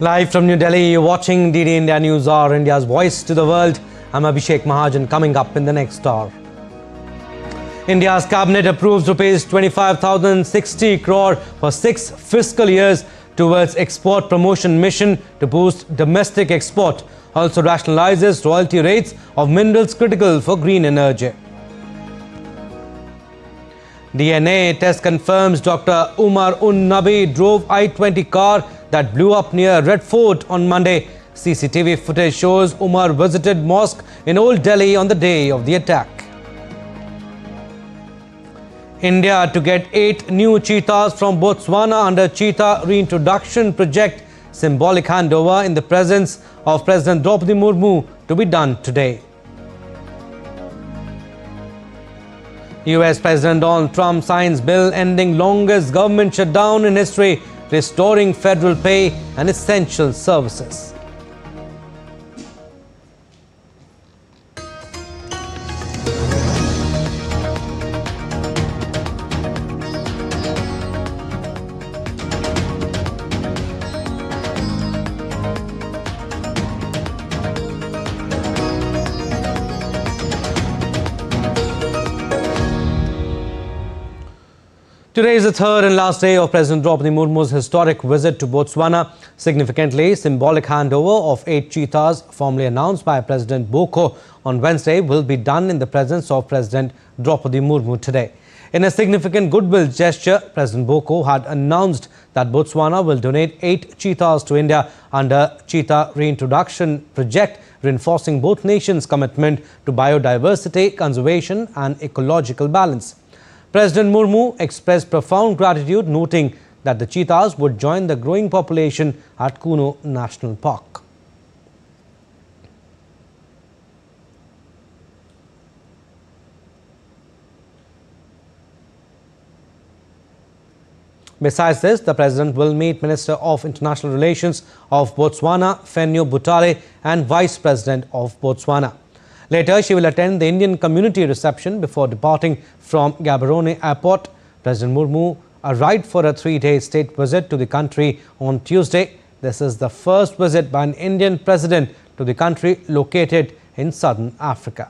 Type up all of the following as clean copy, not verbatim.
Live from New Delhi, you're watching DD India Newshour, India's voice to the world. I'm Abhishek Mahajan. Coming up in the next hour. India's cabinet approves rupees 25,060 crore for 6 fiscal years towards export promotion mission to boost domestic export. Also rationalizes royalty rates of minerals critical for green energy. DNA test confirms Dr. Umar Nabi drove I-20 car that blew up near Red Fort on Monday. CCTV footage shows Umar visited mosque in Old Delhi on the day of the attack. India to get 8 new cheetahs from Botswana under Cheetah reintroduction project. Symbolic handover in the presence of President Murmu to be done today. US President Donald Trump signs bill ending longest government shutdown in history, restoring federal pay and essential services. Today is the third and last day of President Draupadi Murmu's historic visit to Botswana. Significantly, symbolic handover of 8 cheetahs, formally announced by President Boko on Wednesday, will be done in the presence of President Draupadi Murmu today. In a significant goodwill gesture, President Boko had announced that Botswana will donate 8 cheetahs to India under Cheetah reintroduction project, reinforcing both nations' commitment to biodiversity, conservation and ecological balance. President Murmu expressed profound gratitude, noting that the cheetahs would join the growing population at Kuno National Park. Besides this, the President will meet Minister of International Relations of Botswana, Fenyo Butale, and Vice President of Botswana. Later, she will attend the Indian community reception before departing from Gaborone Airport. President Murmu arrived for a 3-day state visit to the country on Tuesday. This is the first visit by an Indian president to the country located in southern Africa.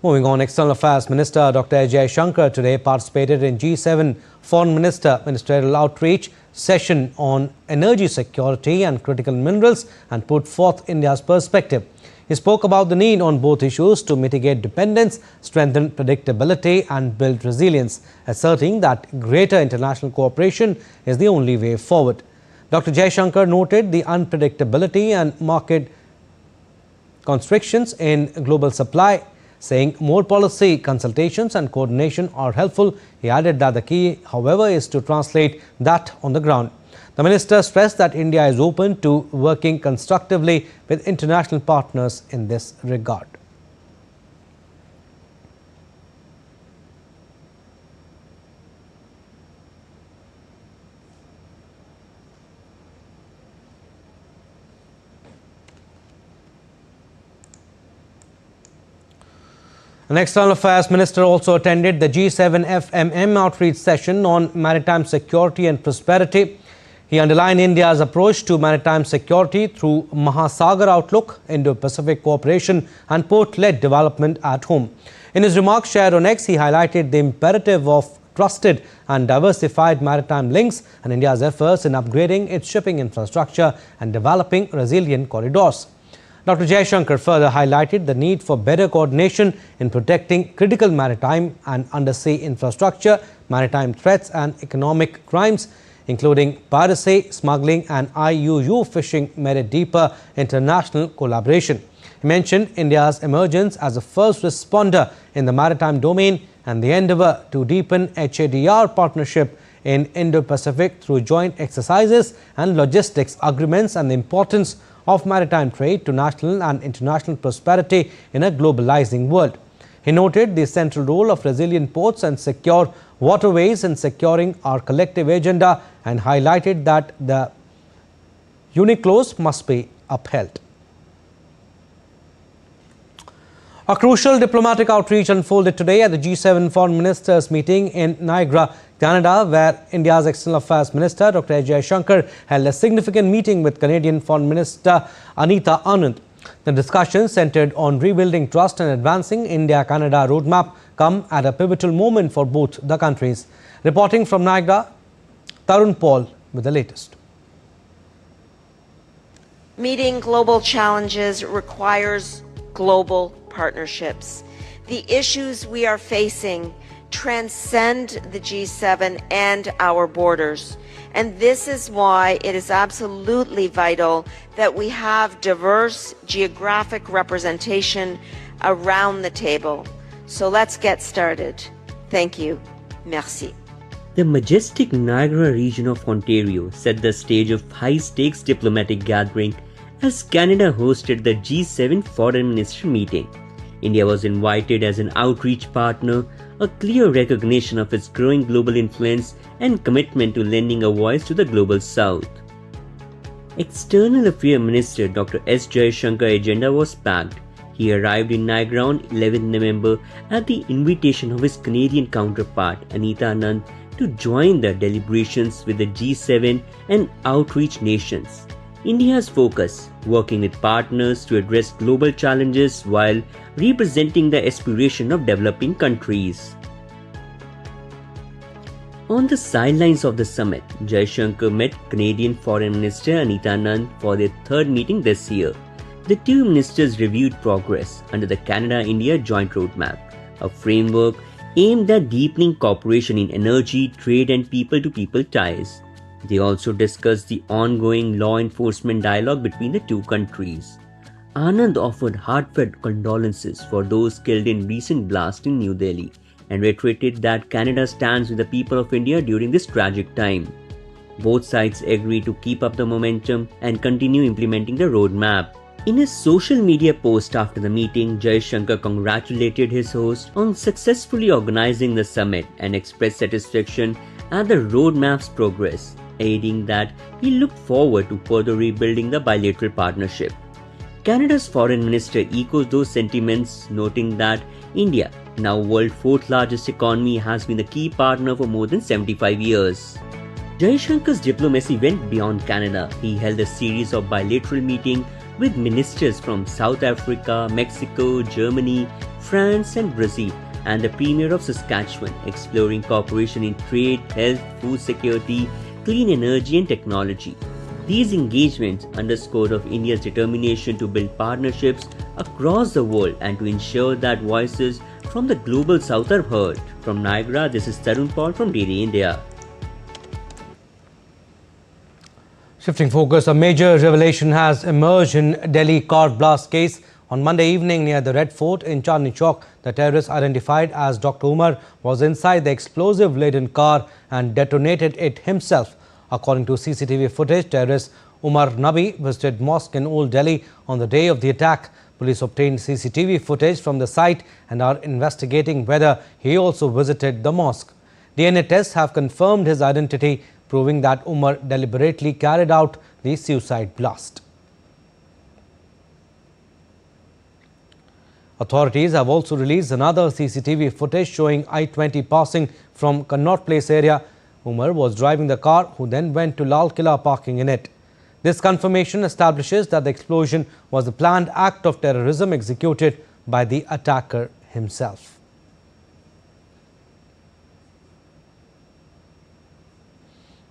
Moving on, External Affairs Minister Dr. Ajay Shankar today participated in G7 Foreign Minister Ministerial Outreach session on energy security and critical minerals and put forth India's perspective. He spoke about the need on both issues to mitigate dependence, strengthen predictability and build resilience, asserting that greater international cooperation is the only way forward. Dr. Jaishankar noted the unpredictability and market constrictions in global supply, saying more policy consultations and coordination are helpful. He added that the key, however, is to translate that on the ground. The minister stressed that India is open to working constructively with international partners in this regard. An External Affairs Minister also attended the G7 FMM outreach session on maritime security and prosperity. He underlined India's approach to maritime security through Mahasagar outlook, Indo-Pacific cooperation and port-led development at home. In his remarks shared on X, he highlighted the imperative of trusted and diversified maritime links and India's efforts in upgrading its shipping infrastructure and developing resilient corridors. Dr. Jaishankar further highlighted the need for better coordination in protecting critical maritime and undersea infrastructure, maritime threats and economic crimes, including piracy, smuggling and IUU fishing, merit deeper international collaboration. He mentioned India's emergence as a first responder in the maritime domain and the endeavour to deepen HADR partnership in Indo-Pacific through joint exercises and logistics agreements and the importance of maritime trade to national and international prosperity in a globalizing world. He noted the central role of resilient ports and secure waterways in securing our collective agenda and highlighted that the UNCLOS must be upheld. A crucial diplomatic outreach unfolded today at the G7 Foreign Ministers meeting in Niagara, Canada, where India's External Affairs Minister Dr. S. Jaishankar held a significant meeting with Canadian Foreign Minister Anita Anand. The discussion centered on rebuilding trust and advancing India-Canada roadmap come at a pivotal moment for both the countries. Reporting from Niagara, Tarun Paul with the latest. Meeting global challenges requires global partnerships. The issues we are facing transcend the G7 and our borders. And this is why it is absolutely vital that we have diverse geographic representation around the table. So let's get started. Thank you. Merci. The majestic Niagara region of Ontario set the stage of high-stakes diplomatic gathering as Canada hosted the G7 Foreign Minister meeting. India was invited as an outreach partner, a clear recognition of its growing global influence and commitment to lending a voice to the global south. External Affairs Minister Dr. S. Jaishankar agenda was packed. He arrived in Niagara on 11 November at the invitation of his Canadian counterpart Anita Anand to join the deliberations with the G7 and outreach nations. India's focus, working with partners to address global challenges while representing the aspiration of developing countries. On the sidelines of the summit, Jaishankar met Canadian Foreign Minister Anita Anand for their third meeting this year. The two ministers reviewed progress under the Canada-India Joint Roadmap, a framework aimed at deepening cooperation in energy, trade and people-to-people ties. They also discussed the ongoing law enforcement dialogue between the two countries. Anand offered heartfelt condolences for those killed in recent blast in New Delhi and reiterated that Canada stands with the people of India during this tragic time. Both sides agreed to keep up the momentum and continue implementing the roadmap. In a social media post after the meeting, Jaishankar congratulated his host on successfully organizing the summit and expressed satisfaction at the roadmap's progress, adding that he looked forward to further rebuilding the bilateral partnership. Canada's foreign minister echoes those sentiments, noting that India, now world's fourth largest economy, has been a key partner for more than 75 years. Jaishankar's diplomacy went beyond Canada. He held a series of bilateral meetings with ministers from South Africa, Mexico, Germany, France and Brazil, and the Premier of Saskatchewan, exploring cooperation in trade, health, food security, clean energy and technology. These engagements underscored of India's determination to build partnerships across the world and to ensure that voices from the global south are heard. From Niagara, this is Tarun Paul from DD India. Shifting focus, a major revelation has emerged in Delhi car blast case. On Monday evening near the Red Fort in Chandni Chowk, the terrorist identified as Dr. Umar was inside the explosive-laden car and detonated it himself. According to CCTV footage, terrorist Umar Nabi visited mosque in Old Delhi on the day of the attack. Police obtained CCTV footage from the site and are investigating whether he also visited the mosque. DNA tests have confirmed his identity, proving that Umar deliberately carried out the suicide blast. Authorities have also released another CCTV footage showing I-20 passing from Connaught Place area. Umar was driving the car, who then went to Lal Killa, parking in it. This confirmation establishes that the explosion was a planned act of terrorism executed by the attacker himself.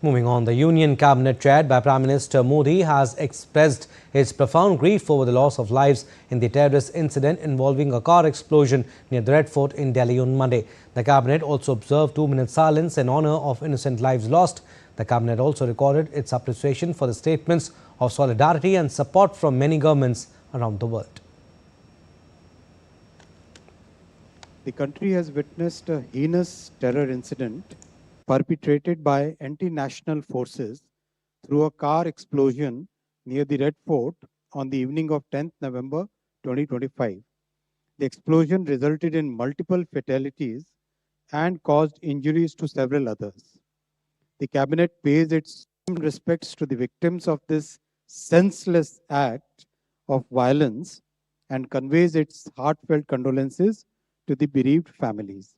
Moving on, the Union Cabinet chaired by Prime Minister Modi has expressed its profound grief over the loss of lives in the terrorist incident involving a car explosion near the Red Fort in Delhi on Monday. The Cabinet also observed 2-minute silence in honour of innocent lives lost. The Cabinet also recorded its appreciation for the statements of solidarity and support from many governments around the world. The country has witnessed a heinous terror incident perpetrated by anti-national forces through a car explosion near the Red Fort on the evening of 10th November 2025. The explosion resulted in multiple fatalities and caused injuries to several others. The Cabinet pays its respects to the victims of this senseless act of violence and conveys its heartfelt condolences to the bereaved families.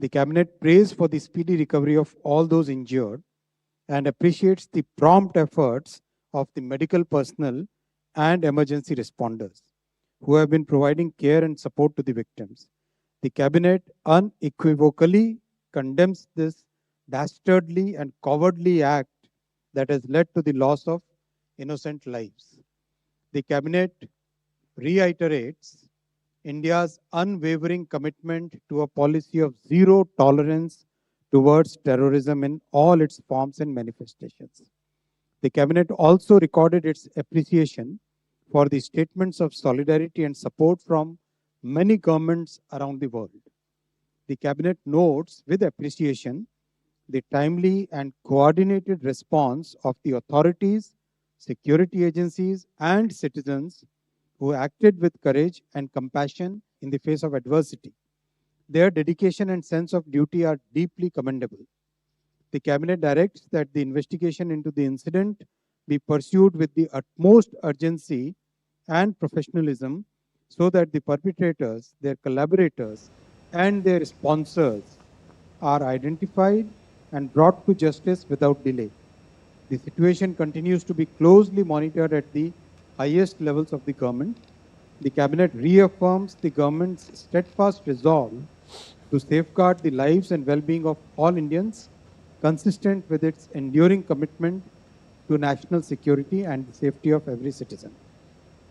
The Cabinet prays for the speedy recovery of all those injured and appreciates the prompt efforts of the medical personnel and emergency responders who have been providing care and support to the victims. The Cabinet unequivocally condemns this dastardly and cowardly act that has led to the loss of innocent lives. The Cabinet reiterates India's unwavering commitment to a policy of zero tolerance towards terrorism in all its forms and manifestations. The Cabinet also recorded its appreciation for the statements of solidarity and support from many governments around the world. The Cabinet notes with appreciation the timely and coordinated response of the authorities, security agencies, and citizens who acted with courage and compassion in the face of adversity. Their dedication and sense of duty are deeply commendable. The Cabinet directs that the investigation into the incident be pursued with the utmost urgency and professionalism so that the perpetrators, their collaborators, and their sponsors are identified and brought to justice without delay. The situation continues to be closely monitored at the highest levels of the government. The Cabinet reaffirms the government's steadfast resolve to safeguard the lives and well-being of all Indians, consistent with its enduring commitment to national security and the safety of every citizen.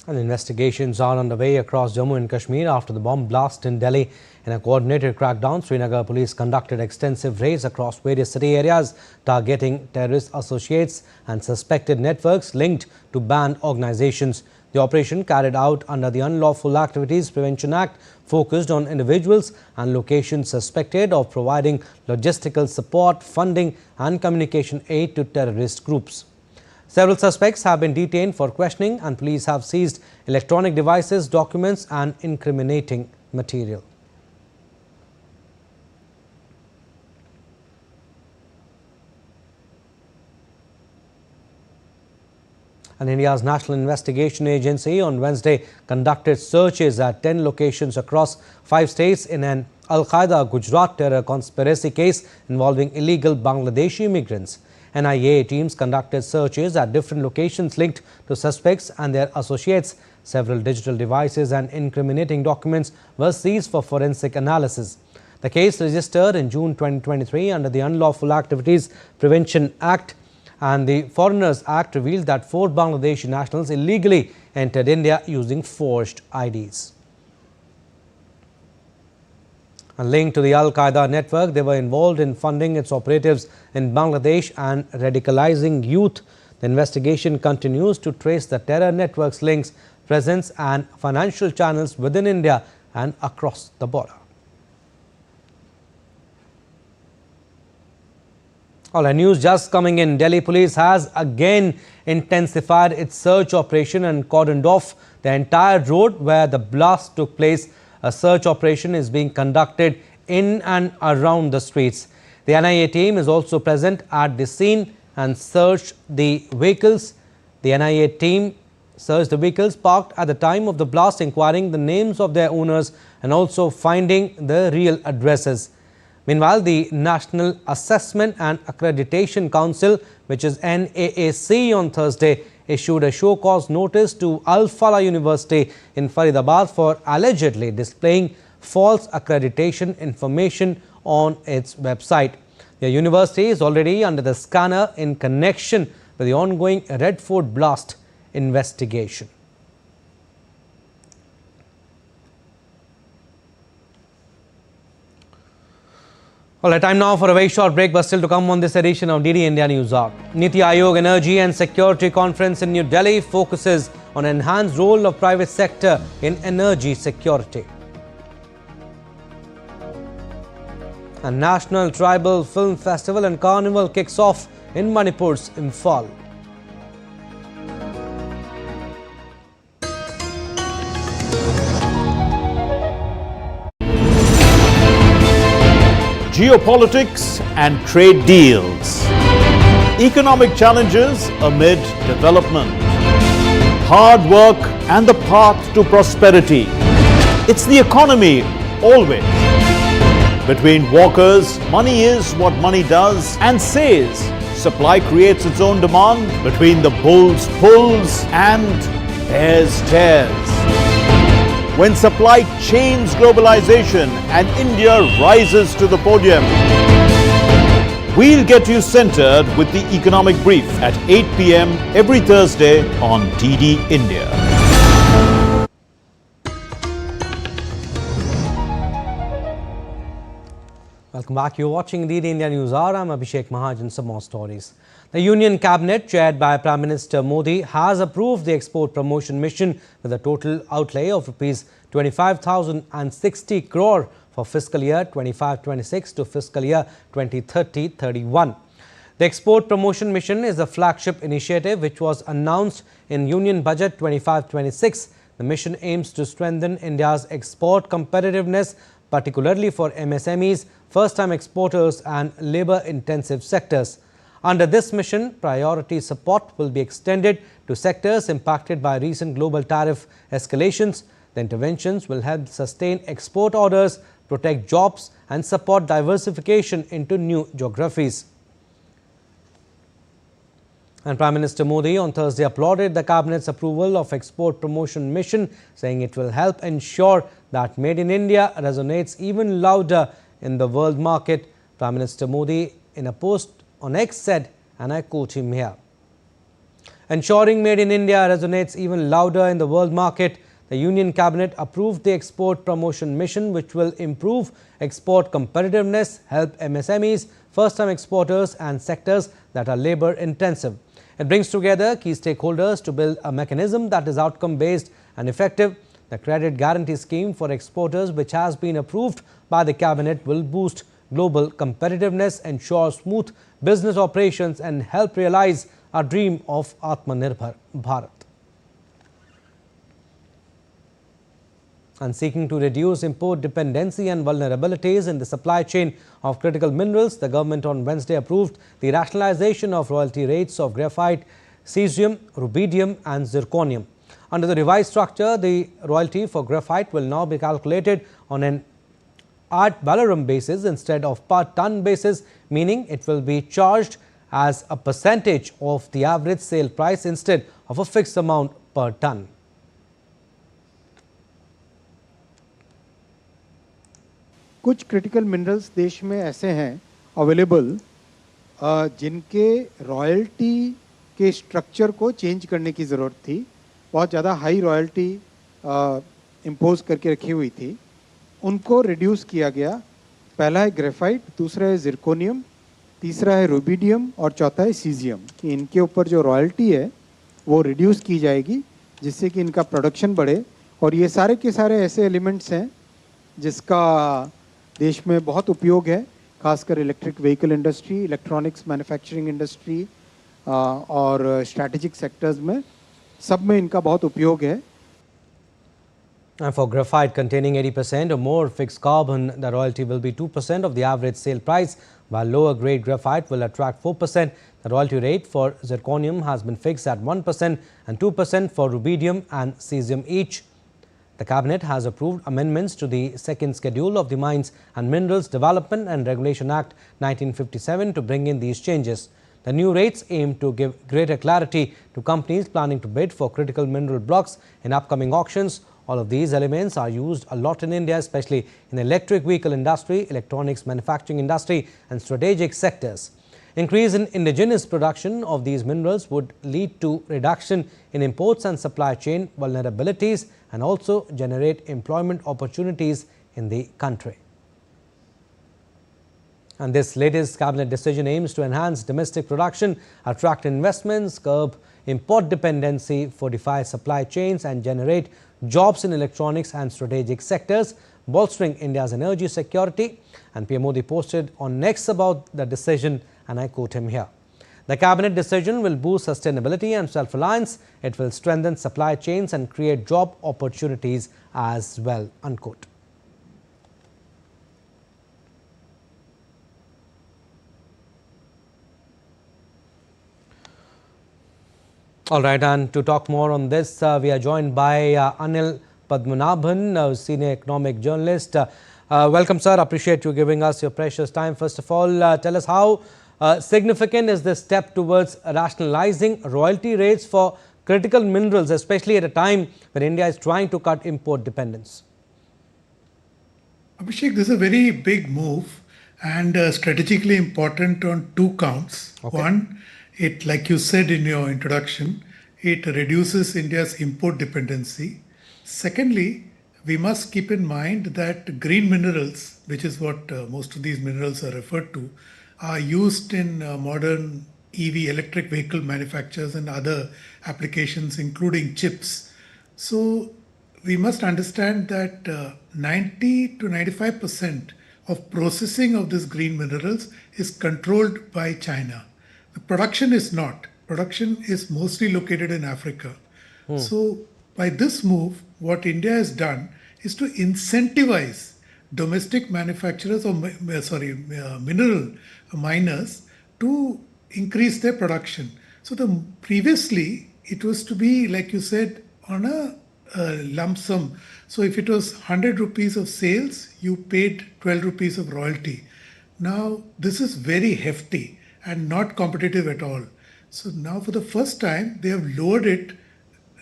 And investigations are underway across Jammu and Kashmir after the bomb blast in Delhi. In a coordinated crackdown, Srinagar police conducted extensive raids across various city areas, targeting terrorist associates and suspected networks linked to banned organizations. The operation, carried out under the Unlawful Activities Prevention Act, focused on individuals and locations suspected of providing logistical support, funding and communication aid to terrorist groups. Several suspects have been detained for questioning, and police have seized electronic devices, documents and incriminating material. And India's National Investigation Agency on Wednesday conducted searches at 10 locations across 5 states in an Al-Qaeda Gujarat terror conspiracy case involving illegal Bangladeshi immigrants. NIA teams conducted searches at different locations linked to suspects and their associates. Several digital devices and incriminating documents were seized for forensic analysis. The case registered in June 2023 under the Unlawful Activities Prevention Act, and the Foreigners Act revealed that 4 Bangladeshi nationals illegally entered India using forged IDs. And linked to the Al-Qaeda network, they were involved in funding its operatives in Bangladesh and radicalizing youth. The investigation continues to trace the terror network's links, presence and financial channels within India and across the border. All right, news just coming in. Delhi police has again intensified its search operation and cordoned off the entire road where the blast took place. A search operation is being conducted in and around the streets. The NIA team is also present at the scene and searched the vehicles. The NIA team searched the vehicles parked at the time of the blast, inquiring the names of their owners and also finding the real addresses. Meanwhile, the National Assessment and Accreditation Council, which is NAAC, on Thursday issued a show-cause notice to Al-Falah University in Faridabad for allegedly displaying false accreditation information on its website. The university is already under the scanner in connection with the ongoing Red Fort blast investigation. All right, time now for a very short break, but still to come on this edition of DD India Newshour. Niti Aayog Energy and Security Conference in New Delhi focuses on enhanced role of private sector in energy security. A National Tribal Film Festival and Carnival kicks off in Manipur's Imphal. Geopolitics and trade deals. Economic challenges amid development. Hard work and the path to prosperity. It's the economy always. Between walkers, money is what money does and says. Supply creates its own demand. Between the bulls pulls and bears tears. When supply chains globalization and India rises to the podium. We'll get you centered with the economic brief at 8 p.m. every Thursday on DD India. Welcome back. You're watching DD India Newshour. I'm Abhishek Mahajan. Some more stories. The Union Cabinet, chaired by Prime Minister Modi, has approved the export promotion mission with a total outlay of Rs 25,060 crore for fiscal year 25-26 to fiscal year 2030-31. The export promotion mission is a flagship initiative which was announced in Union Budget 25-26. The mission aims to strengthen India's export competitiveness, particularly for MSMEs, first-time exporters and labour-intensive sectors. Under this mission, priority support will be extended to sectors impacted by recent global tariff escalations. The interventions will help sustain export orders, protect jobs and support diversification into new geographies. And Prime Minister Modi on Thursday applauded the Cabinet's approval of export promotion mission, saying it will help ensure that Made in India resonates even louder in the world market. Prime Minister Modi in a post on X said, and I quote him here, "Ensuring Made in India resonates even louder in the world market, the Union Cabinet approved the export promotion mission which will improve export competitiveness, help MSMEs, first-time exporters and sectors that are labour intensive. It brings together key stakeholders to build a mechanism that is outcome-based and effective. The credit guarantee scheme for exporters, which has been approved by the Cabinet, will boost global competitiveness, ensure smooth business operations and help realize our dream of Atmanirbhar Bharat." And seeking to reduce import dependency and vulnerabilities in the supply chain of critical minerals, the government on Wednesday approved the rationalization of royalty rates of graphite, cesium, rubidium and zirconium. Under the revised structure, the royalty for graphite will now be calculated on an ad valorem basis instead of per ton basis, meaning it will be charged as a percentage of the average sale price instead of a fixed amount per ton. कुछ critical minerals देश में ऐसे हैं available जिनके royalty के structure को change करने की ज़रूरत थी। बहुत ज़्यादा हाई रॉयल्टी इम्पोज करके रखी हुई थी, उनको रिड्यूस किया गया। पहला है ग्रेफाइट, दूसरा है जिरकोनियम, तीसरा है रुबिडियम और चौथा है सीजियम। कि इनके ऊपर जो रॉयल्टी है वो रिड्यूस की जाएगी जिससे कि इनका प्रोडक्शन बढ़े। और ये सारे के सारे ऐसे एलिमेंट्स हैं जिसका देश में बहुत उपयोग है, खासकर electric vehicle industry, electronics manufacturing industry और स्ट्रैटेजिक सेक्टर्स में, सब में इनका बहुत उपयोग है। And for graphite containing 80% or more fixed carbon, the royalty will be 2% of the average sale price, while lower grade graphite will attract 4%. The royalty rate for zirconium has been fixed at 1% and 2% for rubidium and cesium each. The Cabinet has approved amendments to the second schedule of the Mines and Minerals Development and Regulation Act 1957 to bring in these changes. The new rates aim to give greater clarity to companies planning to bid for critical mineral blocks in upcoming auctions. All of these elements are used a lot in India, especially in the electric vehicle industry, electronics manufacturing industry and strategic sectors. Increase in indigenous production of these minerals would lead to reduction in imports and supply chain vulnerabilities and also generate employment opportunities in the country. And this latest Cabinet decision aims to enhance domestic production, attract investments, curb import dependency, fortify supply chains and generate jobs in electronics and strategic sectors, bolstering India's energy security. And PM Modi posted on X about the decision, and I quote him here. The Cabinet decision will boost sustainability and self-reliance. It will strengthen supply chains and create job opportunities as well, unquote. All right, and to talk more on this, we are joined by Anil Padmanabhan, senior economic journalist. Welcome, sir. Appreciate you giving us your precious time. First of all, tell us how significant is this step towards rationalizing royalty rates for critical minerals, especially at a time when India is trying to cut import dependence? Abhishek, this is a very big move and strategically important on two counts. Okay. One, it, like you said in your introduction, it reduces India's import dependency. Secondly, we must keep in mind that green minerals, which is what most of these minerals are referred to, are used in modern EV electric vehicle manufacturers and other applications, including chips. So we must understand that 90 to 95% of processing of these green minerals is controlled by China. The production is not. Production is mostly located in Africa. So by this move, what India has done is to incentivize domestic manufacturers or mineral miners to increase their production. So previously it was to be, like you said, on a lump sum. So if it was 100 rupees of sales, you paid 12 rupees of royalty. Now this is very hefty and not competitive at all. So now for the first time, they have lowered it,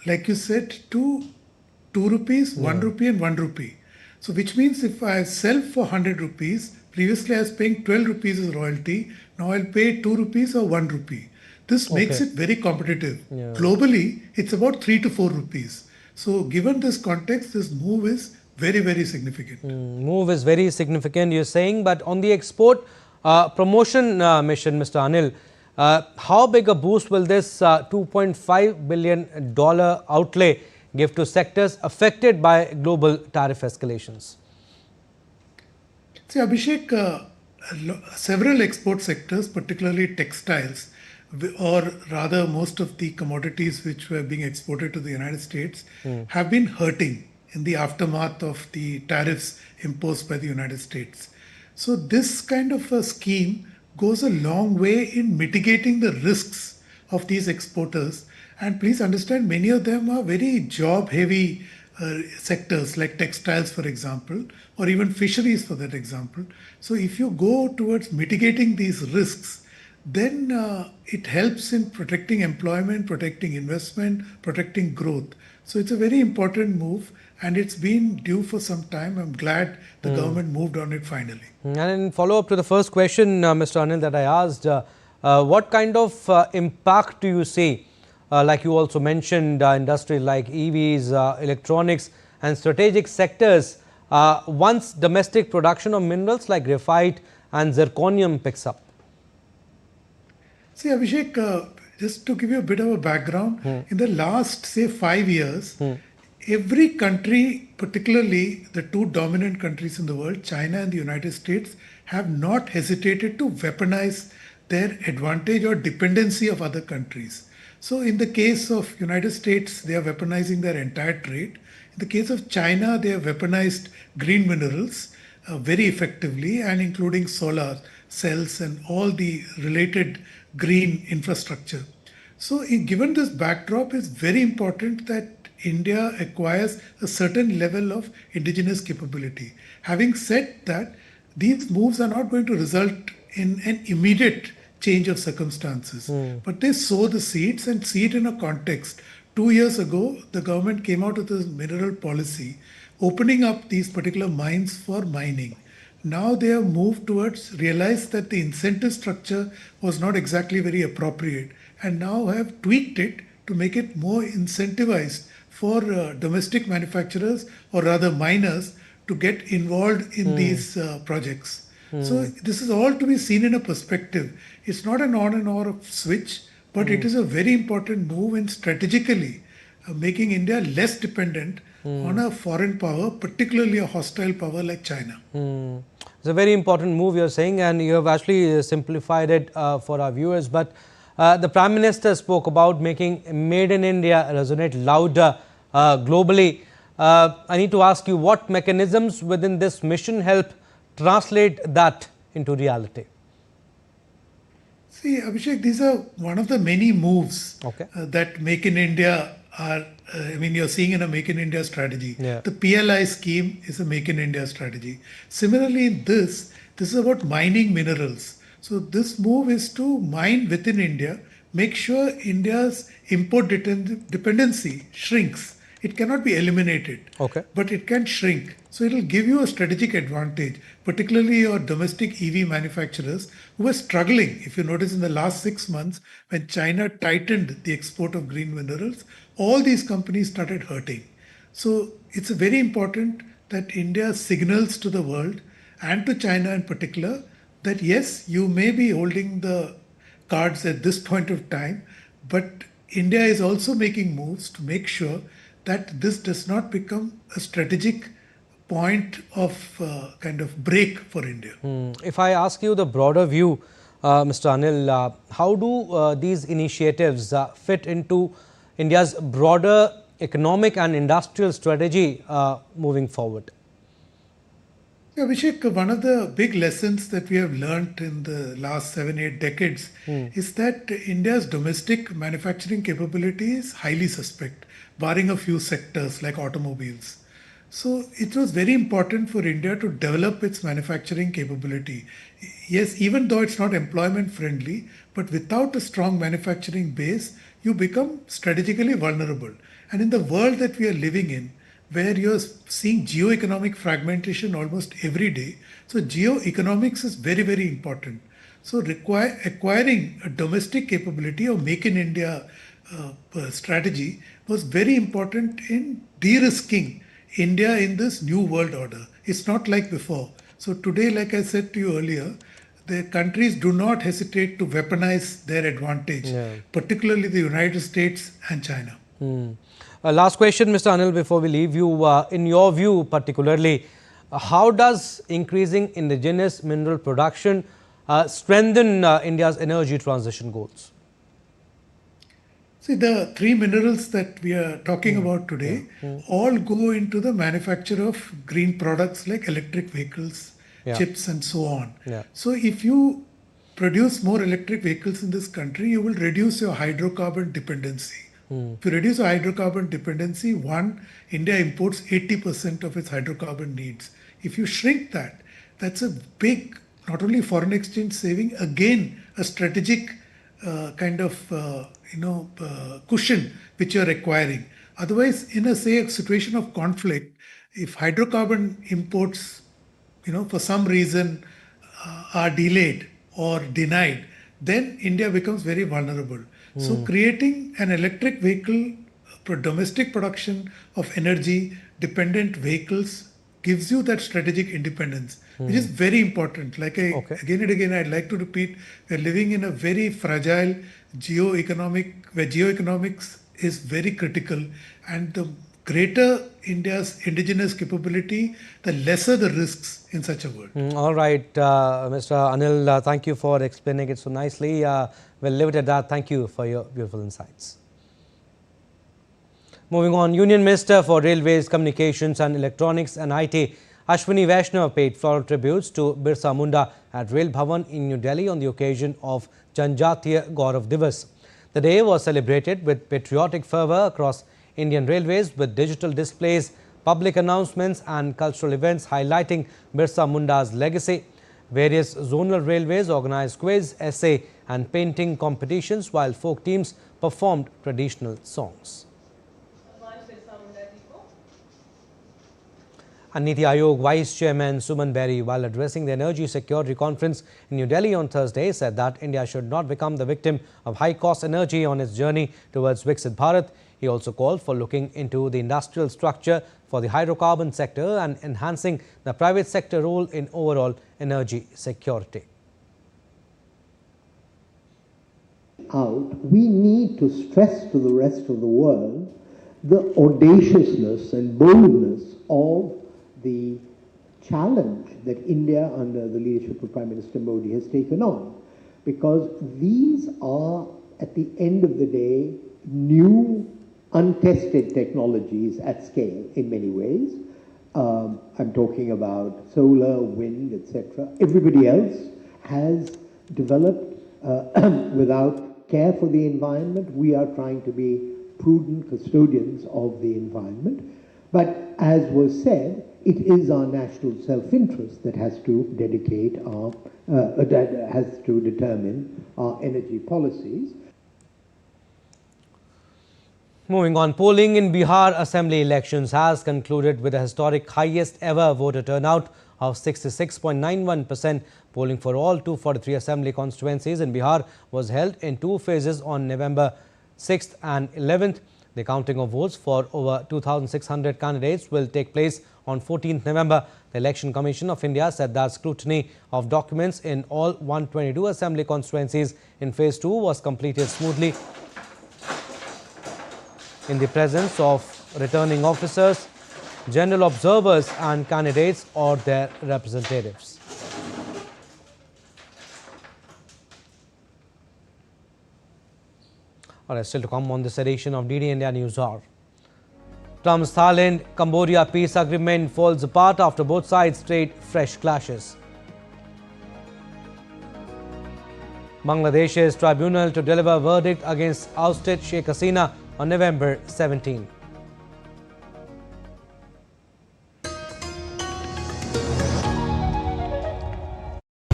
like you said, to 2 rupees, 1 rupee and 1 rupee. So which means if I sell for 100 rupees, previously I was paying 12 rupees as royalty, now I'll pay 2 rupees or 1 rupee. This makes it very competitive. Globally, it's about 3 to 4 rupees. So given this context, this move is very, very significant. Move is very significant, you're saying, but on the export promotion mission, Mr. Anil, how big a boost will this $2.5 billion outlay give to sectors affected by global tariff escalations? See, Abhishek, several export sectors, particularly textiles, or rather most of the commodities which were being exported to the United States, have been hurting in the aftermath of the tariffs imposed by the United States. So this kind of a scheme goes a long way in mitigating the risks of these exporters. And please understand, many of them are very job-heavy sectors like textiles, for example, or even fisheries, for that example. So if you go towards mitigating these risks, then it helps in protecting employment, protecting investment, protecting growth. So it's a very important move, and it's been due for some time. I'm glad the government moved on it finally. And in follow-up to the first question, Mr. Anil, that I asked, what kind of impact do you see? Like you also mentioned, industries like EVs, electronics and strategic sectors, once domestic production of minerals like graphite and zirconium picks up? See, Abhishek, just to give you a bit of a background, in the last, say, 5 years, every country, particularly the two dominant countries in the world, China and the United States, have not hesitated to weaponize their advantage or dependency of other countries. So in the case of United States, they are weaponizing their entire trade. In the case of China, they have weaponized green minerals very effectively, and including solar cells and all the related green infrastructure. So given this backdrop, it's very important that India acquires a certain level of indigenous capability. Having said that, these moves are not going to result in an immediate change of circumstances, but they sow the seeds and see it in a context. 2 years ago, the government came out with a mineral policy opening up these particular mines for mining. Now they have moved towards realize that the incentive structure was not exactly very appropriate, and now have tweaked it to make it more incentivized for domestic manufacturers, or rather miners, to get involved in these projects. So this is all to be seen in a perspective. It's not an on and off switch, but it is a very important move in strategically making India less dependent on a foreign power, particularly a hostile power like China. It's a very important move you're saying, and you have actually simplified it for our viewers. But the Prime Minister spoke about making Made in India resonate louder globally. I need to ask you, what mechanisms within this mission help translate that into reality? See, Abhishek, these are one of the many moves that Make in India are, you're seeing in a Make in India strategy. Yeah. The PLI scheme is a Make in India strategy. Similarly, in this is about mining minerals. So this move is to mine within India, make sure India's import dependency shrinks. It cannot be eliminated, Okay. but it can shrink. So it will give you a strategic advantage, particularly your domestic EV manufacturers who were struggling. If you notice in the last 6 months, when China tightened the export of green minerals, all these companies started hurting. So it's very important that India signals to the world and to China in particular that yes, you may be holding the cards at this point of time, but India is also making moves to make sure that this does not become a strategic point of kind of break for India. If I ask you the broader view, Mr. Anil, how do these initiatives fit into India's broader economic and industrial strategy moving forward? Yeah, Abhishek, one of the big lessons that we have learned in the last 7-8 decades is that India's domestic manufacturing capability is highly suspect, barring a few sectors like automobiles. So it was very important for India to develop its manufacturing capability. Yes, even though it's not employment friendly, but without a strong manufacturing base, you become strategically vulnerable. And in the world that we are living in, where you're seeing geo-economic fragmentation almost every day. So geo-economics is very, very important. So acquiring a domestic capability or Make in India strategy was very important in de-risking India in this new world order. It's not like before. So today, like I said to you earlier, the countries do not hesitate to weaponize their advantage, particularly the United States and China. Last question, Mr. Anil, before we leave you. In your view, particularly, how does increasing indigenous mineral production strengthen India's energy transition goals? See, the three minerals that we are talking about today all go into the manufacture of green products like electric vehicles, chips, and so on. So if you produce more electric vehicles in this country, you will reduce your hydrocarbon dependency. If you reduce your hydrocarbon dependency, India imports 80% of its hydrocarbon needs. If you shrink that, that's a big, not only foreign exchange saving, again, a strategic kind of, cushion which you're acquiring. Otherwise, in a situation of conflict, if hydrocarbon imports, for some reason are delayed or denied, then India becomes very vulnerable. So creating an electric vehicle domestic production of energy dependent vehicles gives you that strategic independence, which is very important. Like again and again, I'd like to repeat, we're living in a very fragile where geoeconomics is very critical, and the greater India's indigenous capability, the lesser the risks in such a world. All right, Mr. Anil, thank you for explaining it so nicely. We'll leave it at that. Thank you for your beautiful insights. Moving on, Union Minister for Railways, Communications and Electronics and IT, Ashwini Vaishnav, paid floral tributes to Birsa Munda at Rail Bhavan in New Delhi on the occasion of Janjatiya Gaurav Divas. The day was celebrated with patriotic fervour across Indian Railways, with digital displays, public announcements and cultural events highlighting Birsa Munda's legacy. Various zonal railways organised quiz, essay and painting competitions, while folk teams performed traditional songs. And Niti Aayog Vice Chairman Suman Berry, while addressing the Energy Security Conference in New Delhi on Thursday, said that India should not become the victim of high-cost energy on its journey towards Viksit Bharat. He also called for looking into the industrial structure for the hydrocarbon sector and enhancing the private sector role in overall energy security. We need to stress to the rest of the world the audaciousness and boldness of the challenge that India, under the leadership of Prime Minister Modi, has taken on. Because these are, at the end of the day, new, untested technologies at scale in many ways. I'm talking about solar, wind, etc. Everybody else has developed without care for the environment. We are trying to be prudent custodians of the environment. But as was said, it is our national self-interest that has to dedicate our, that has to determine our energy policies. Moving on, polling in Bihar Assembly elections has concluded with a historic highest ever voter turnout of 66.91%. Polling for all 243 assembly constituencies in Bihar was held in two phases on November 6th and 11th. The counting of votes for over 2,600 candidates will take place on 14th November. The Election Commission of India said that scrutiny of documents in all 122 assembly constituencies in phase 2 was completed smoothly in the presence of returning officers, general observers and candidates or their representatives. All right, still to come on this edition of DD India Newshour. Trump's Thailand-Cambodia peace agreement falls apart after both sides trade fresh clashes. Bangladesh's tribunal to deliver verdict against ousted Sheikh Hasina on November 17.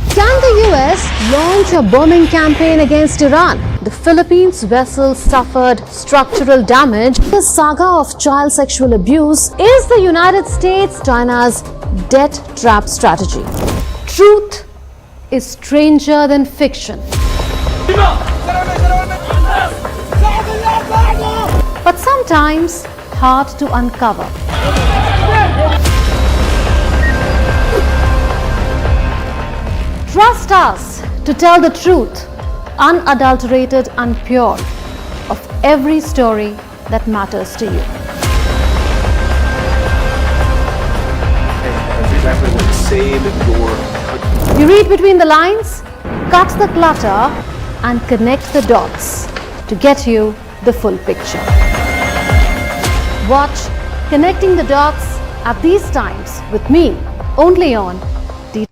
Can the US launch a bombing campaign against Iran? The Philippines vessel suffered structural damage. The saga of child sexual abuse is the United States China's debt trap strategy. Truth is stranger than fiction. But sometimes hard to uncover. Trust us to tell the truth, unadulterated and pure, of every story that matters to you. Exactly what save your. You read between the lines, cut the clutter, and connect the dots to get you the full picture. Watch Connecting the Dots at these times with me, only on DD.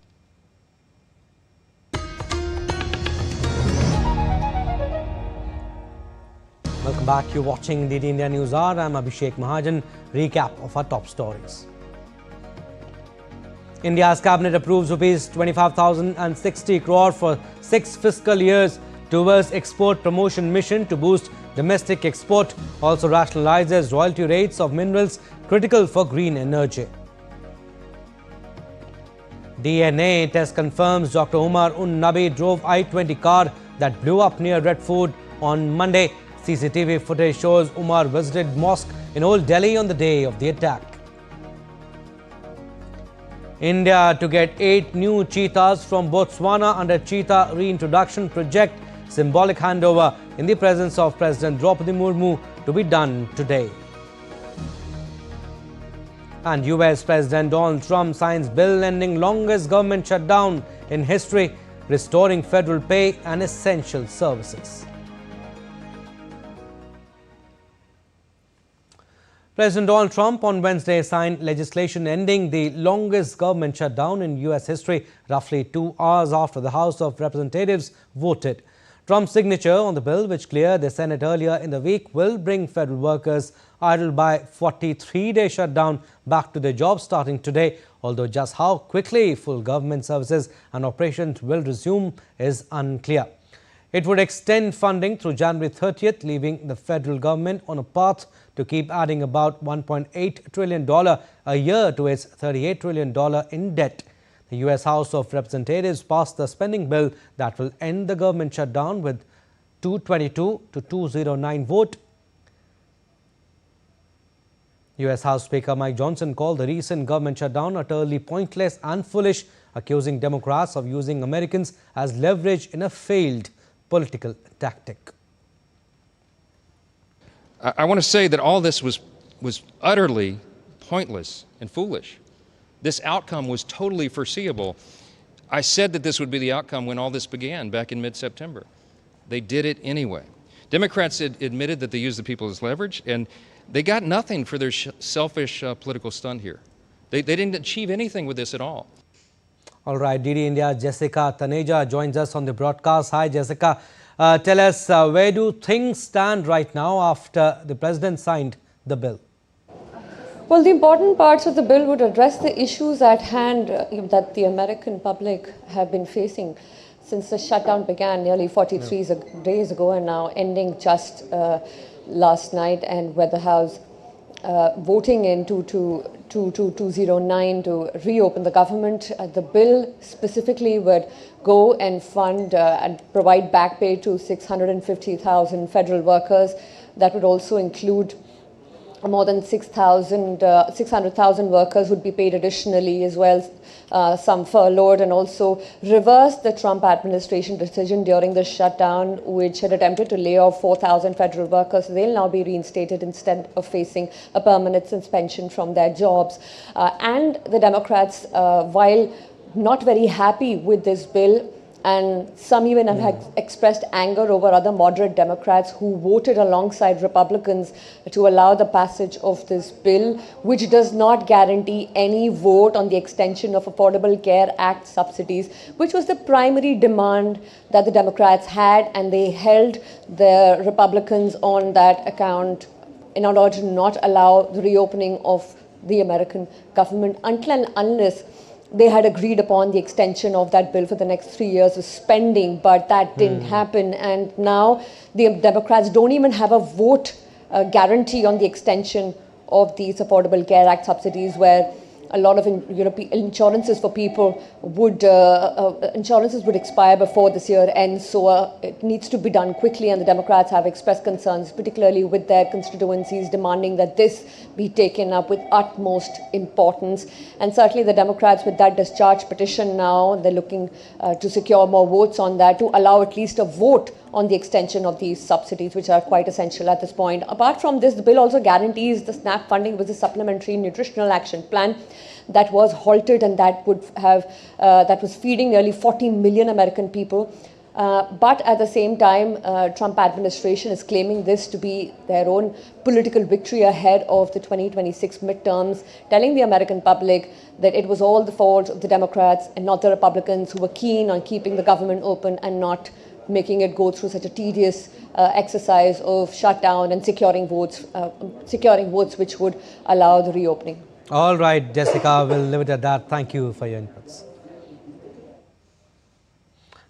Welcome back. You're watching DD India Newshour. I'm Abhishek Mahajan. Recap of our top stories. India's cabinet approves rupees 25,060 crore for 6 fiscal years towards export promotion mission to boost domestic export. Also rationalizes royalty rates of minerals critical for green energy. DNA test confirms Dr. Umar Nabi drove I-20 car that blew up near Red Fort on Monday. CCTV footage shows Umar visited mosque in Old Delhi on the day of the attack. India to get 8 new cheetahs from Botswana under Cheetah reintroduction project. Symbolic handover in the presence of President Murmu to be done today. And US President Donald Trump signs bill ending longest government shutdown in history, restoring federal pay and essential services. President Donald Trump on Wednesday signed legislation ending the longest government shutdown in US history, roughly 2 hours after the House of Representatives voted. Trump's signature on the bill, which cleared the Senate earlier in the week, will bring federal workers idle by 43-day shutdown back to their jobs starting today. Although just how quickly full government services and operations will resume is unclear. It would extend funding through January 30th, leaving the federal government on a path to keep adding about $1.8 trillion a year to its $38 trillion in debt. The US House of Representatives passed the spending bill that will end the government shutdown with 222 to 209 vote. US House Speaker Mike Johnson called the recent government shutdown utterly pointless and foolish, accusing Democrats of using Americans as leverage in a failed political tactic. I want to say that all this was utterly pointless and foolish. This outcome was totally foreseeable. I said that this would be the outcome when all this began back in mid-September. They did it anyway. Democrats admitted that they used the people as leverage, and they got nothing for their selfish political stunt here. They didn't achieve anything with this at all. All right, DD India Jessica Taneja joins us on the broadcast. Hi, Jessica. Tell us, where do things stand right now after the President signed the bill? Well, the important parts of the bill would address the issues at hand that the American public have been facing since the shutdown began nearly 43 days ago and now ending just last night, and where the House voting in 209 to reopen the government. The bill specifically would go and fund and provide back pay to 650,000 federal workers. That would also include more than 600,000 workers would be paid additionally, as well as some furloughed, and also reverse the Trump administration decision during the shutdown, which had attempted to lay off 4,000 federal workers. They'll now be reinstated instead of facing a permanent suspension from their jobs. And the Democrats, while not very happy with this bill, and some even have expressed anger over other moderate Democrats who voted alongside Republicans to allow the passage of this bill, which does not guarantee any vote on the extension of Affordable Care Act subsidies, which was the primary demand that the Democrats had, and they held the Republicans on that account in order to not allow the reopening of the American government until and unless they had agreed upon the extension of that bill for the next 3 years of spending, but that didn't happen. And now the Democrats don't even have a vote guarantee on the extension of these Affordable Care Act subsidies, where a lot of insurances for people would expire before this year ends. So it needs to be done quickly, and the Democrats have expressed concerns, particularly with their constituencies, demanding that this be taken up with utmost importance. And certainly the Democrats, with that discharge petition now, they're looking to secure more votes on that to allow at least a vote on the extension of these subsidies, which are quite essential at this point. Apart from this, the bill also guarantees the SNAP funding with the Supplementary Nutritional Action Plan that was halted, and that would have that was feeding nearly 40 million American people. But at the same time, Trump administration is claiming this to be their own political victory ahead of the 2026 midterms, telling the American public that it was all the fault of the Democrats and not the Republicans, who were keen on keeping the government open and not making it go through such a tedious exercise of shutdown and securing votes which would allow the reopening. All right, Jessica, we'll leave it at that. Thank you for your inputs.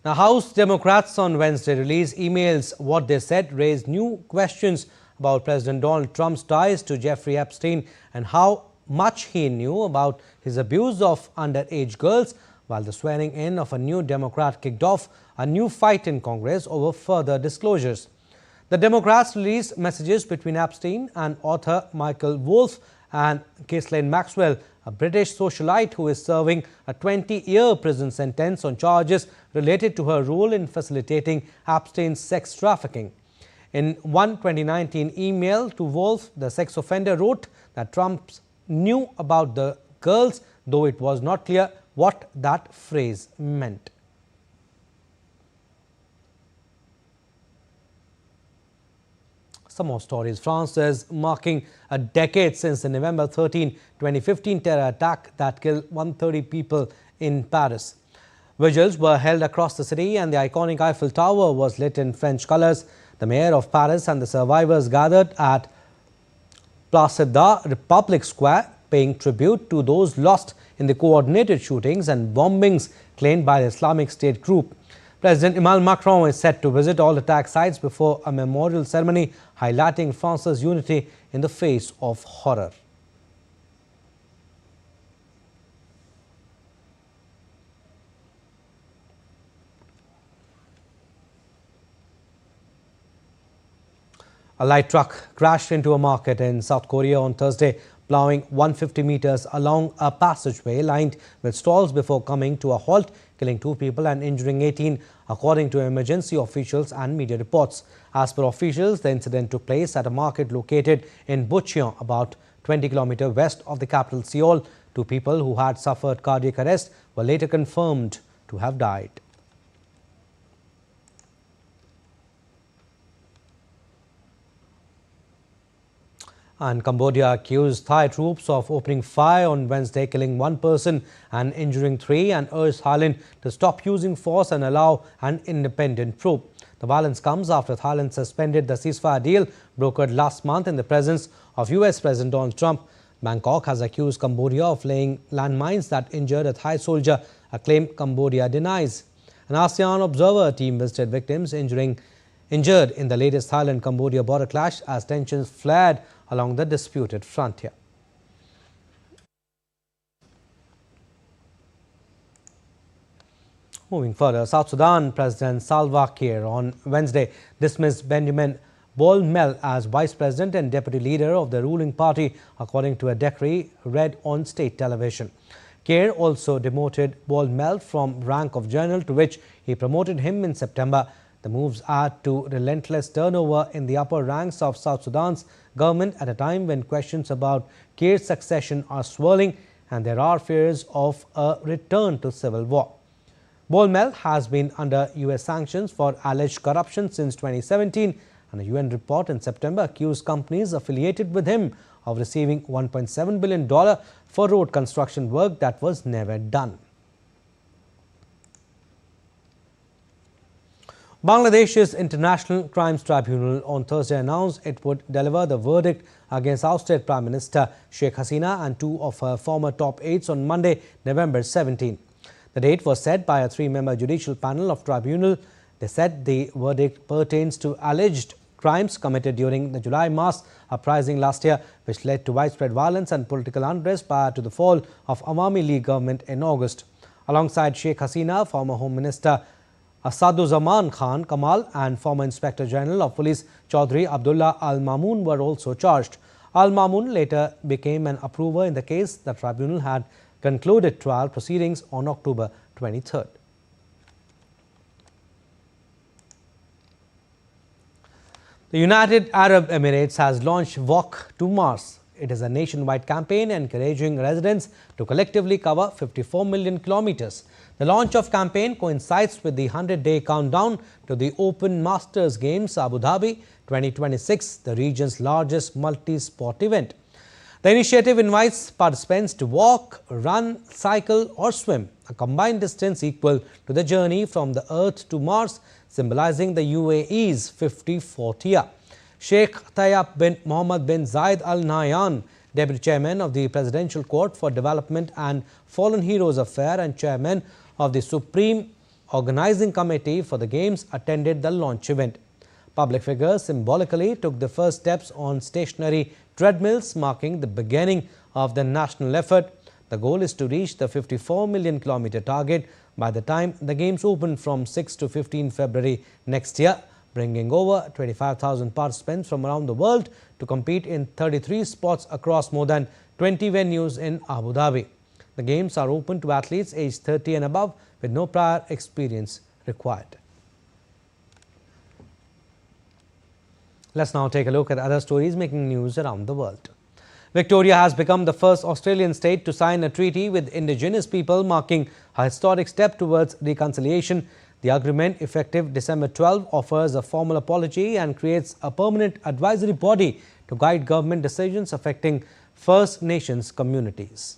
Now, House Democrats on Wednesday released emails. What they said raised new questions about President Donald Trump's ties to Jeffrey Epstein and how much he knew about his abuse of underage girls, while the swearing in of a new Democrat kicked off a new fight in Congress over further disclosures. The Democrats released messages between Epstein and author Michael Wolff and Ghislaine Maxwell, a British socialite who is serving a 20-year prison sentence on charges related to her role in facilitating Epstein's sex trafficking. In one 2019 email to Wolff, the sex offender wrote that Trump knew about the girls, though it was not clear what that phrase meant. Some more stories. France is marking a decade since the November 13, 2015 terror attack that killed 130 people in Paris. Vigils were held across the city and the iconic Eiffel Tower was lit in French colours. The mayor of Paris and the survivors gathered at Place de Republic Square, paying tribute to those lost in the coordinated shootings and bombings claimed by the Islamic State group. President Emmanuel Macron is set to visit all attack sites before a memorial ceremony highlighting France's unity in the face of horror. A light truck crashed into a market in South Korea on Thursday, plowing 150 meters along a passageway lined with stalls before coming to a halt, killing 2 people and injuring 18, according to emergency officials and media reports. As per officials, the incident took place at a market located in Bucheon, about 20 kilometers west of the capital Seoul. 2 people who had suffered cardiac arrest were later confirmed to have died. And Cambodia accused Thai troops of opening fire on Wednesday, killing 1 person and injuring 3, and urged Thailand to stop using force and allow an independent probe. The violence comes after Thailand suspended the ceasefire deal brokered last month in the presence of US President Donald Trump. Bangkok has accused Cambodia of laying landmines that injured a Thai soldier, a claim Cambodia denies. An ASEAN observer team visited victims injured in the latest Thailand-Cambodia border clash as tensions flared along the disputed frontier. Moving further, South Sudan President Salva Kiir on Wednesday dismissed Benjamin Bolmel as vice president and deputy leader of the ruling party, according to a decree read on state television. Kiir also demoted Bolmel from rank of general, to which he promoted him in September. The moves add to relentless turnover in the upper ranks of South Sudan's government at a time when questions about Kiir's succession are swirling and there are fears of a return to civil war. Bolmel has been under US sanctions for alleged corruption since 2017, and a UN report in September accused companies affiliated with him of receiving $1.7 billion for road construction work that was never done. Bangladesh's International Crimes Tribunal on Thursday announced it would deliver the verdict against ousted Prime Minister Sheikh Hasina and two of her former top aides on Monday, November 17. The date was set by a three-member judicial panel of tribunal. They said the verdict pertains to alleged crimes committed during the July mass uprising last year, which led to widespread violence and political unrest prior to the fall of Awami League government in August. Alongside Sheikh Hasina, former Home Minister Asaduzaman Khan Kamal and former Inspector General of Police Chaudhry Abdullah Al Mamun were also charged. Al Mamun later became an approver in the case. The tribunal had concluded trial proceedings on October 23rd. The United Arab Emirates has launched Walk to Mars. It is a nationwide campaign encouraging residents to collectively cover 54 million kilometers. The launch of campaign coincides with the 100-day countdown to the Open Masters Games Abu Dhabi 2026, the region's largest multi-sport event. The initiative invites participants to walk, run, cycle or swim, a combined distance equal to the journey from the Earth to Mars, symbolizing the UAE's 54th year. Sheikh Tayyab bin Mohammed bin Zayed Al Nahyan, Deputy Chairman of the Presidential Court for Development and Fallen Heroes Affairs and Chairman of the Supreme Organizing Committee for the Games, attended the launch event. Public figures symbolically took the first steps on stationary treadmills, marking the beginning of the national effort. The goal is to reach the 54 million kilometer target by the time the Games open from 6 to 15 February next year, bringing over 25,000 participants from around the world to compete in 33 sports across more than 20 venues in Abu Dhabi. The Games are open to athletes aged 30 and above with no prior experience required. Let's now take a look at other stories making news around the world. Victoria has become the first Australian state to sign a treaty with Indigenous people, marking a historic step towards reconciliation. The agreement, effective December 12, offers a formal apology and creates a permanent advisory body to guide government decisions affecting First Nations communities.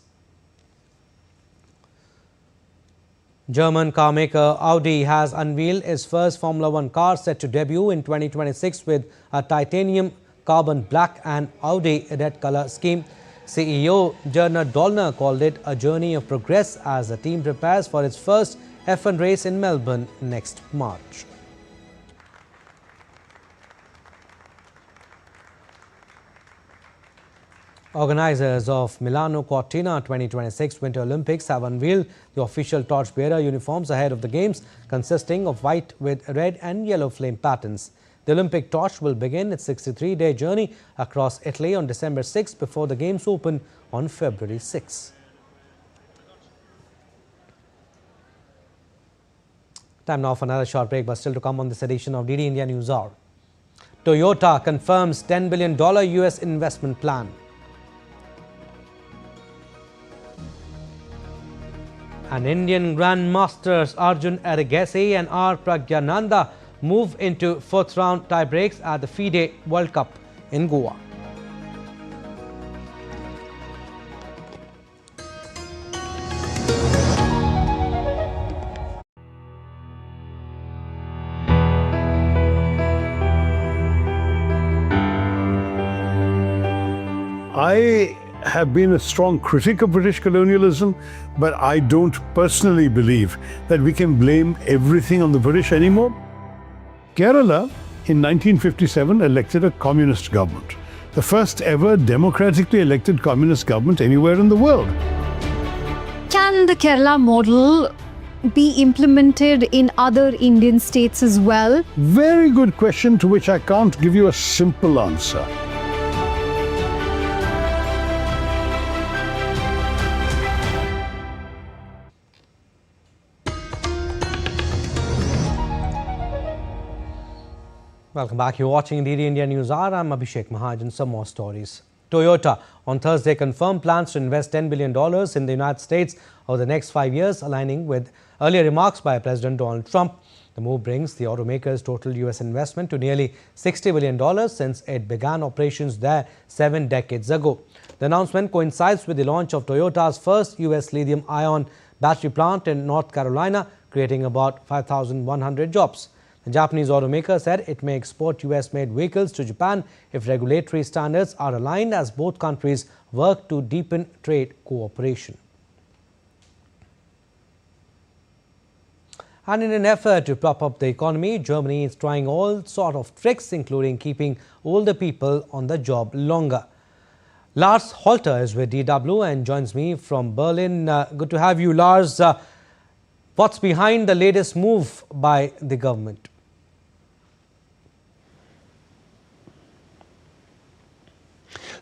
German car maker Audi has unveiled its first Formula One car, set to debut in 2026 with a titanium carbon black and Audi red color scheme. CEO Gernot Dollner called it a journey of progress as the team prepares for its first F1 race in Melbourne next March. Organizers of Milano Cortina 2026 Winter Olympics have unveiled the official torchbearer uniforms ahead of the Games, consisting of white with red and yellow flame patterns. The Olympic torch will begin its 63-day journey across Italy on December 6 before the Games open on February 6. Time now for another short break, but still to come on this edition of DD India Newshour. Toyota confirms $10 billion US investment plan. And Indian Grandmasters Arjun Ergassi and R. Pragyananda move into fourth round tiebreaks at the FIDE World Cup in Goa. I have been a strong critic of British colonialism, but I don't personally believe that we can blame everything on the British anymore. Kerala, in 1957, elected a communist government, the first ever democratically elected communist government anywhere in the world. Can the Kerala model be implemented in other Indian states as well? Very good question to which I can't give you a simple answer. Welcome back. You're watching the India Newshour. I'm Abhishek Mahaj and some more stories. Toyota on Thursday confirmed plans to invest $10 billion in the United States over the next 5 years, aligning with earlier remarks by President Donald Trump. The move brings the automaker's total U.S. investment to nearly $60 billion since it began operations there 7 decades ago. The announcement coincides with the launch of Toyota's first U.S. lithium-ion battery plant in North Carolina, creating about 5,100 jobs. The Japanese automaker said it may export US-made vehicles to Japan if regulatory standards are aligned as both countries work to deepen trade cooperation. And in an effort to prop up the economy, Germany is trying all sorts of tricks, including keeping older people on the job longer. Lars Holter is with DW and joins me from Berlin. Good to have you, Lars. What's behind the latest move by the government?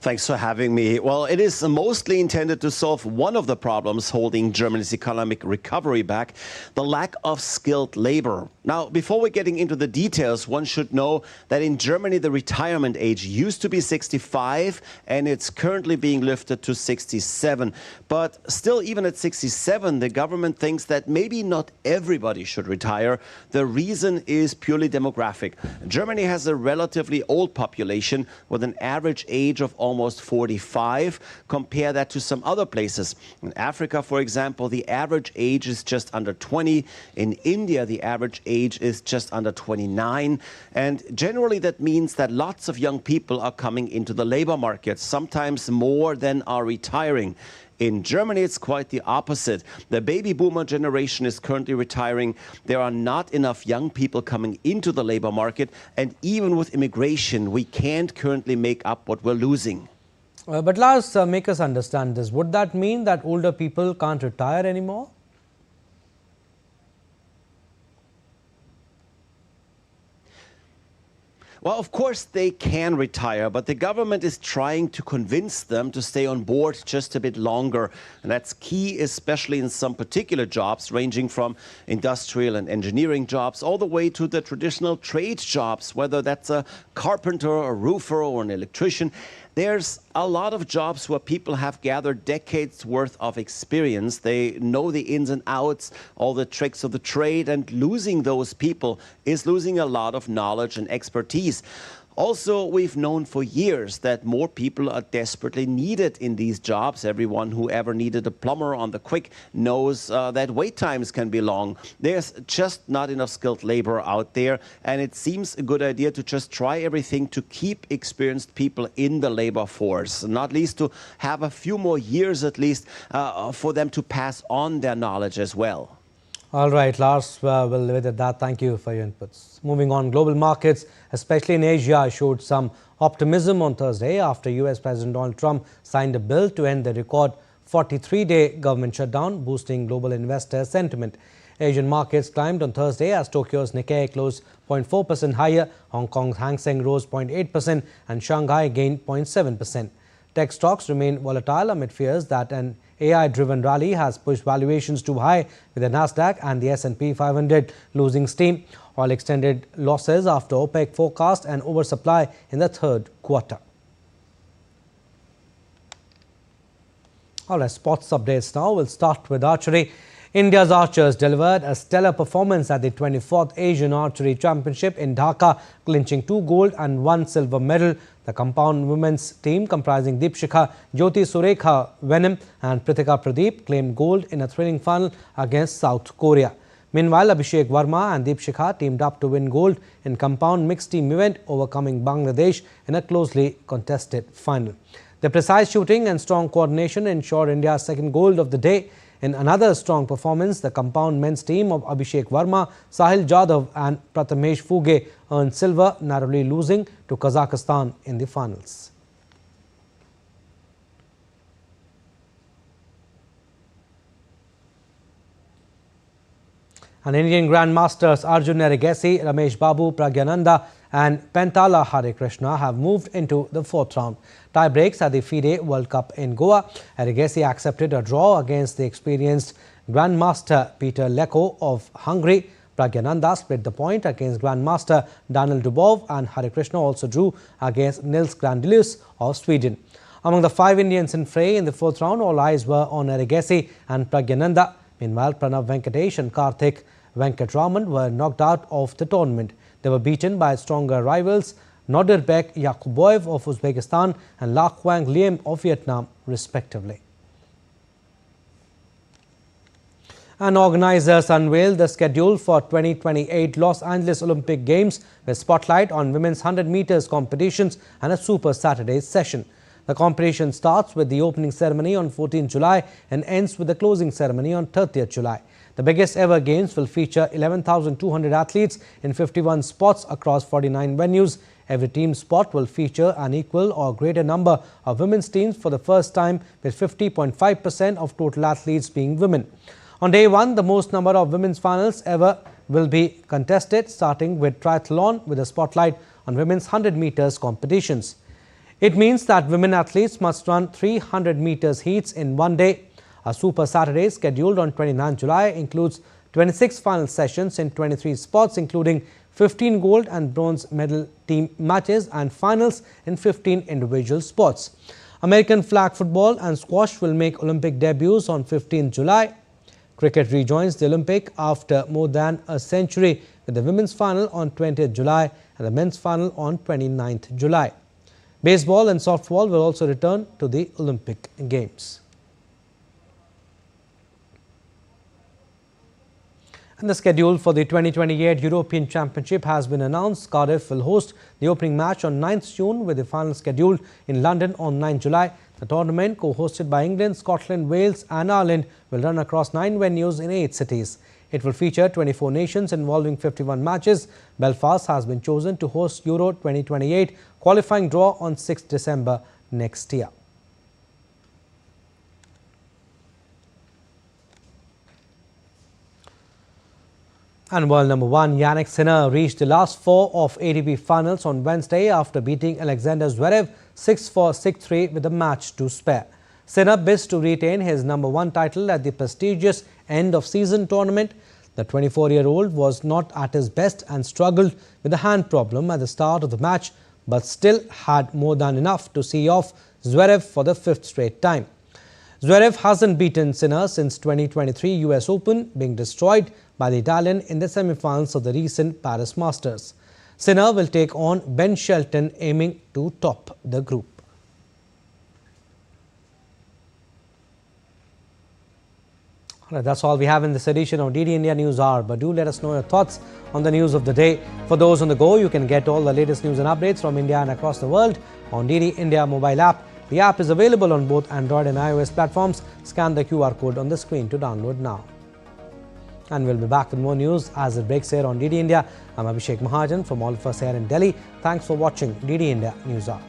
Thanks for having me. Well, it is mostly intended to solve one of the problems holding Germany's economic recovery back, the lack of skilled labor. Now, before we're getting into the details, one should know that in Germany, the retirement age used to be 65 and it's currently being lifted to 67. But still, even at 67, the government thinks that maybe not everybody should retire. The reason is purely demographic. Germany has a relatively old population with an average age of almost 45. Compare that to some other places. In Africa, for example, the average age is just under 20. In India, the average age is just under 29. And generally, that means that lots of young people are coming into the labor market, sometimes more than are retiring. In Germany, it's quite the opposite. The baby boomer generation is currently retiring. There are not enough young people coming into the labor market. And even with immigration, we can't currently make up what we're losing. But Lars, make us understand this. Would that mean that older people can't retire anymore? Well, of course they can retire, but the government is trying to convince them to stay on board just a bit longer. And that's key, especially in some particular jobs, ranging from industrial and engineering jobs all the way to the traditional trade jobs, whether that's a carpenter, a roofer, or an electrician. There's a lot of jobs where people have gathered decades worth of experience. They know the ins and outs, all the tricks of the trade, and losing those people is losing a lot of knowledge and expertise. Also, we've known for years that more people are desperately needed in these jobs. Everyone who ever needed a plumber on the quick knows that wait times can be long. There's just not enough skilled labor out there, and it seems a good idea to just try everything to keep experienced people in the labor force, not least to have a few more years at least for them to pass on their knowledge as well. All right, Lars, we'll leave it at that. Thank you for your inputs. Moving on, global markets, especially in Asia, showed some optimism on Thursday after US President Donald Trump signed a bill to end the record 43-day government shutdown, boosting global investor sentiment. Asian markets climbed on Thursday as Tokyo's Nikkei closed 0.4% higher, Hong Kong's Hang Seng rose 0.8% and Shanghai gained 0.7%. Tech stocks remain volatile amid fears that an AI-driven rally has pushed valuations too high, with the Nasdaq and the S&P 500 losing steam. Oil extended losses after OPEC forecast an oversupply in the third quarter. All right, sports updates now. We'll start with archery. India's archers delivered a stellar performance at the 24th Asian Archery Championship in Dhaka, clinching 2 gold and 1 silver medal. The compound women's team comprising Deepshikha, Jyoti Surekha Venom and Prithika Pradeep claimed gold in a thrilling final against South Korea. Meanwhile, Abhishek Verma and Deepshikha teamed up to win gold in compound mixed team event, overcoming Bangladesh in a closely contested final. The precise shooting and strong coordination ensured India's second gold of the day. In another strong performance, the compound men's team of Abhishek Verma, Sahil Jadhav and Prathamesh Fuge earned silver, narrowly losing to Kazakhstan in the finals. And Indian Grandmasters Arjun Erigesi, Ramesh Babu, Pragyananda and Pentala Hare Krishna have moved into the fourth round. Tie breaks at the FIDE World Cup in Goa. Erigesi accepted a draw against the experienced Grandmaster Peter Leko of Hungary. Pragyananda split the point against Grandmaster Daniel Dubov, and Hare Krishna also drew against Nils Grandelius of Sweden. Among the 5 Indians in fray in the fourth round, all eyes were on Erigesi and Pragyananda. Meanwhile, Pranav Venkatesh and Karthik Venkatraman were knocked out of the tournament. They were beaten by stronger rivals Nodirbek Yakuboev of Uzbekistan and La Quang Liem of Vietnam, respectively. And organizers unveiled the schedule for 2028 Los Angeles Olympic Games with spotlight on women's 100 meters competitions and a Super Saturday session. The competition starts with the opening ceremony on 14 July and ends with the closing ceremony on 30th July. The biggest ever games will feature 11,200 athletes in 51 spots across 49 venues. Every team spot will feature an equal or greater number of women's teams for the first time, with 50.5% of total athletes being women. On day one, the most number of women's finals ever will be contested, starting with triathlon with a spotlight on women's 100 meters competitions. It means that women athletes must run 300 meters heats in one day. A Super Saturday scheduled on 29 July includes 26 final sessions in 23 spots, including 15 gold and bronze medal team matches and finals in 15 individual spots. American flag football and squash will make Olympic debuts on 15 July. Cricket rejoins the Olympic after more than a century, with the women's final on 20th July and the men's final on 29th July. Baseball and softball will also return to the Olympic Games. And the schedule for the 2028 European Championship has been announced. Cardiff will host the opening match on 9th June with the final scheduled in London on 9 July. The tournament, co-hosted by England, Scotland, Wales and Ireland, will run across 9 venues in 8 cities. It will feature 24 nations involving 51 matches. Belfast has been chosen to host Euro 2028 qualifying draw on 6 December next year. And world number 1 Yannick Sinner reached the last 4 of ATP finals on Wednesday after beating Alexander Zverev 6-4, 6-3 with a match to spare. Sinner bids to retain his number 1 title at the prestigious end-of-season tournament. The 24-year-old was not at his best and struggled with a hand problem at the start of the match, but still had more than enough to see off Zverev for the 5th straight time. Zverev hasn't beaten Sinner since 2023 US Open, being destroyed by the Italian in the semi-finals of the recent Paris Masters. Sinner will take on Ben Shelton, aiming to top the group. Alright, that's all we have in this edition of DD India News Hour, but do let us know your thoughts on the news of the day. For those on the go, you can get all the latest news and updates from India and across the world on DD India mobile app. The app is available on both Android and iOS platforms. Scan the QR code on the screen to download now. And we'll be back with more news as it breaks here on DD India. I'm Abhishek Mahajan from all of us here in Delhi. Thanks for watching DD India News Hour.